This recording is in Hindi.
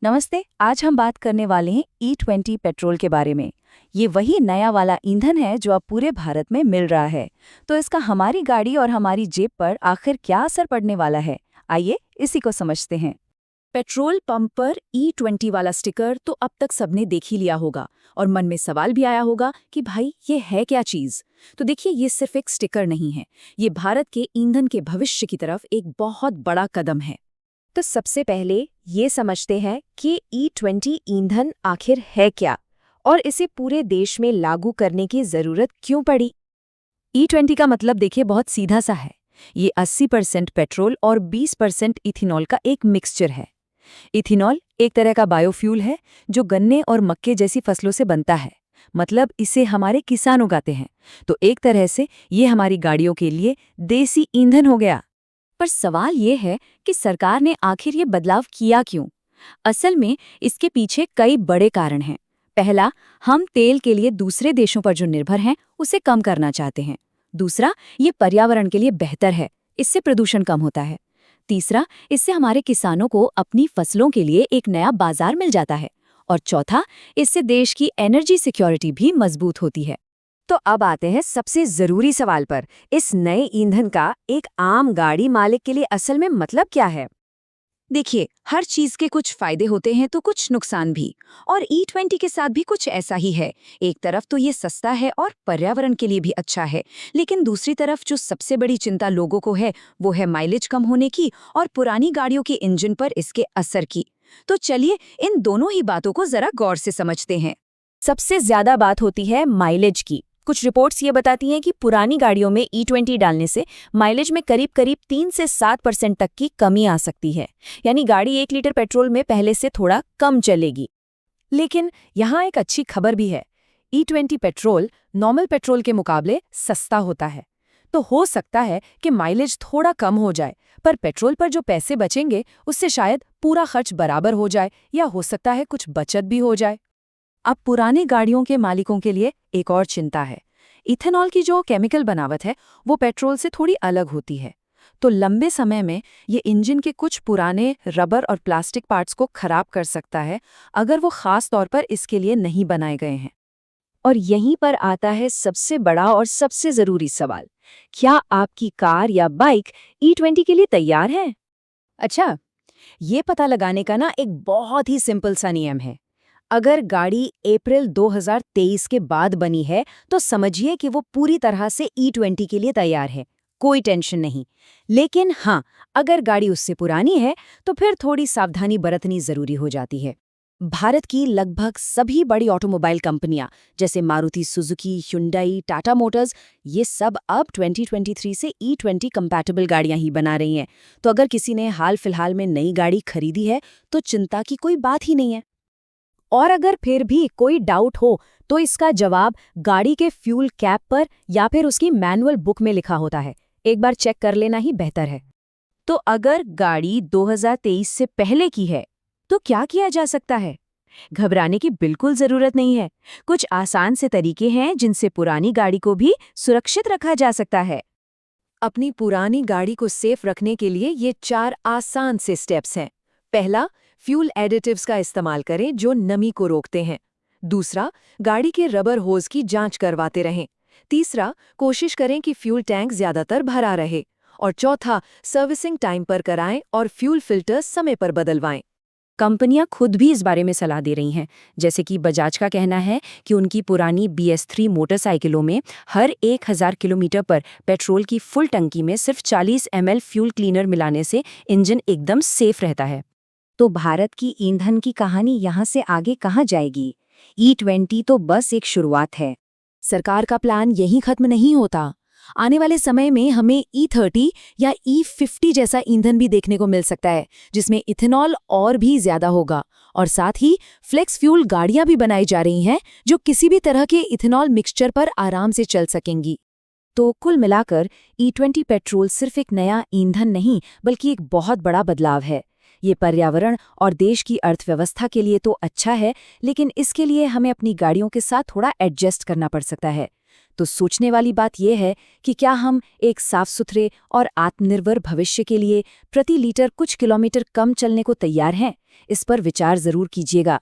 नमस्ते। आज हम बात करने वाले हैं E20 पेट्रोल के बारे में। ये वही नया वाला ईंधन है जो अब पूरे भारत में मिल रहा है। तो इसका हमारी गाड़ी और हमारी जेब पर आखिर क्या असर पड़ने वाला है, आइए इसी को समझते हैं। पेट्रोल पंप पर E20 वाला स्टिकर तो अब तक सबने देख ही लिया होगा और मन में सवाल भी आया होगा कि भाई ये है क्या चीज़। तो देखिए, ये सिर्फ एक स्टिकर नहीं है, ये भारत के ईंधन के भविष्य की तरफ एक बहुत बड़ा कदम है। तो सबसे पहले ये समझते हैं कि E20 ईंधन आखिर है क्या और इसे पूरे देश में लागू करने की जरूरत क्यों पड़ी। E20 का मतलब देखिए बहुत सीधा सा है। ये 80% पेट्रोल और 20% इथेनॉल का एक मिक्सचर है। इथेनॉल एक तरह का बायोफ्यूल है जो गन्ने और मक्के जैसी फसलों से बनता है, मतलब इसे हमारे किसान उगाते हैं। तो एक तरह से ये हमारी गाड़ियों के लिए देसी ईंधन हो गया। पर सवाल ये है कि सरकार ने आखिर ये बदलाव किया क्यों? असल में इसके पीछे कई बड़े कारण हैं। पहला, हम तेल के लिए दूसरे देशों पर जो निर्भर हैं उसे कम करना चाहते हैं। दूसरा, ये पर्यावरण के लिए बेहतर है, इससे प्रदूषण कम होता है। तीसरा, इससे हमारे किसानों को अपनी फसलों के लिए एक नया बाजार मिल जाता है। और चौथा, इससे देश की एनर्जी सिक्योरिटी भी मजबूत होती है। तो अब आते हैं सबसे जरूरी सवाल पर। इस नए ईंधन का एक आम गाड़ी मालिक के लिए असल में मतलब क्या है? देखिए, हर चीज के कुछ फायदे होते हैं तो कुछ नुकसान भी, और E20 के साथ भी कुछ ऐसा ही है। एक तरफ तो ये सस्ता है और पर्यावरण के लिए भी अच्छा है, लेकिन दूसरी तरफ जो सबसे बड़ी चिंता लोगों को है वो है माइलेज कम होने की और पुरानी गाड़ियों के इंजन पर इसके असर की। तो चलिए इन दोनों ही बातों को जरा गौर से समझते हैं। सबसे ज्यादा बात होती है माइलेज की। कुछ रिपोर्ट्स ये बताती हैं कि पुरानी गाड़ियों में E20 डालने से माइलेज में करीब 3 से 7% तक की कमी आ सकती है। यानी गाड़ी 1 लीटर पेट्रोल में पहले से थोड़ा कम चलेगी। लेकिन यहाँ एक अच्छी खबर भी है। E20 पेट्रोल नॉर्मल पेट्रोल के मुकाबले सस्ता होता है। तो हो सकता है कि माइलेज थोड़ा कम हो जाए, पर पेट्रोल पर जो पैसे बचेंगे उससे शायद पूरा खर्च बराबर हो जाए, या हो सकता है कुछ बचत भी हो जाए। अब पुरानी गाड़ियों के मालिकों के लिए एक और चिंता है। इथेनॉल की जो केमिकल बनावट है वो पेट्रोल से थोड़ी अलग होती है। तो लंबे समय में ये इंजन के कुछ पुराने रबर और प्लास्टिक पार्ट्स को खराब कर सकता है, अगर वो खास तौर पर इसके लिए नहीं बनाए गए हैं। और यहीं पर आता है सबसे बड़ा और सबसे जरूरी सवाल, क्या आपकी कार या बाइक E20 के लिए तैयार है? अच्छा, ये पता लगाने का ना एक बहुत ही सिंपल सा नियम है। अगर गाड़ी अप्रैल 2023 के बाद बनी है तो समझिए कि वो पूरी तरह से E20 के लिए तैयार है, कोई टेंशन नहीं। लेकिन हाँ, अगर गाड़ी उससे पुरानी है तो फिर थोड़ी सावधानी बरतनी जरूरी हो जाती है। भारत की लगभग सभी बड़ी ऑटोमोबाइल कंपनियां जैसे Maruti Suzuki, Hyundai, Tata Motors, ये सब अब 2023 से E20 कंपैटिबल गाड़ियां ही बना रही हैं। तो अगर किसी ने हाल फिलहाल में नई गाड़ी खरीदी है तो चिंता की कोई बात ही नहीं है। और अगर फिर भी कोई डाउट हो तो इसका जवाब गाड़ी के फ्यूल कैप पर या फिर उसकी मैनुअल बुक में लिखा होता है। एक बार चेक कर लेना ही बेहतर है। तो अगर गाड़ी 2023 से पहले की है तो क्या किया जा सकता है? घबराने की बिल्कुल जरूरत नहीं है। कुछ आसान से तरीके हैं जिनसे पुरानी गाड़ी को भी सुरक्षित रखा जा सकता है। अपनी पुरानी गाड़ी को सेफ रखने के लिए ये 4 आसान से स्टेप्स हैं। पहला, फ्यूल एडिटिव्स का इस्तेमाल करें जो नमी को रोकते हैं। दूसरा, गाड़ी के रबर होज की जांच करवाते रहें। तीसरा, कोशिश करें कि फ्यूल टैंक ज्यादातर भरा रहे। और चौथा, सर्विसिंग टाइम पर कराएं और फ्यूल फिल्टर्स समय पर बदलवाएं। कंपनियां खुद भी इस बारे में सलाह दे रही हैं। जैसे कि बजाज का कहना है कि उनकी पुरानी BS3 मोटरसाइकिलों में हर 1000 किलोमीटर पर पेट्रोल की फुल टंकी में सिर्फ 40 ml फ्यूल क्लीनर मिलाने से इंजन एकदम सेफ रहता है। तो भारत की ईंधन की कहानी यहाँ से आगे कहाँ जाएगी? E20 तो बस एक शुरुआत है। सरकार का प्लान यहीं खत्म नहीं होता। आने वाले समय में हमें E30 या E50 जैसा ईंधन भी देखने को मिल सकता है, जिसमें इथेनॉल और भी ज्यादा होगा। और साथ ही फ्लेक्स फ्यूल गाड़ियां भी बनाई जा रही हैं जो किसी भी तरह के इथेनॉल मिक्सचर पर आराम से चल सकेंगी। तो कुल मिलाकर E20 पेट्रोल सिर्फ एक नया ईंधन नहीं बल्कि एक बहुत बड़ा बदलाव है। ये पर्यावरण और देश की अर्थव्यवस्था के लिए तो अच्छा है, लेकिन इसके लिए हमें अपनी गाड़ियों के साथ थोड़ा एडजस्ट करना पड़ सकता है। तो सोचने वाली बात यह है कि क्या हम एक साफ सुथरे और आत्मनिर्भर भविष्य के लिए प्रति लीटर कुछ किलोमीटर कम चलने को तैयार हैं, इस पर विचार जरूर कीजिएगा।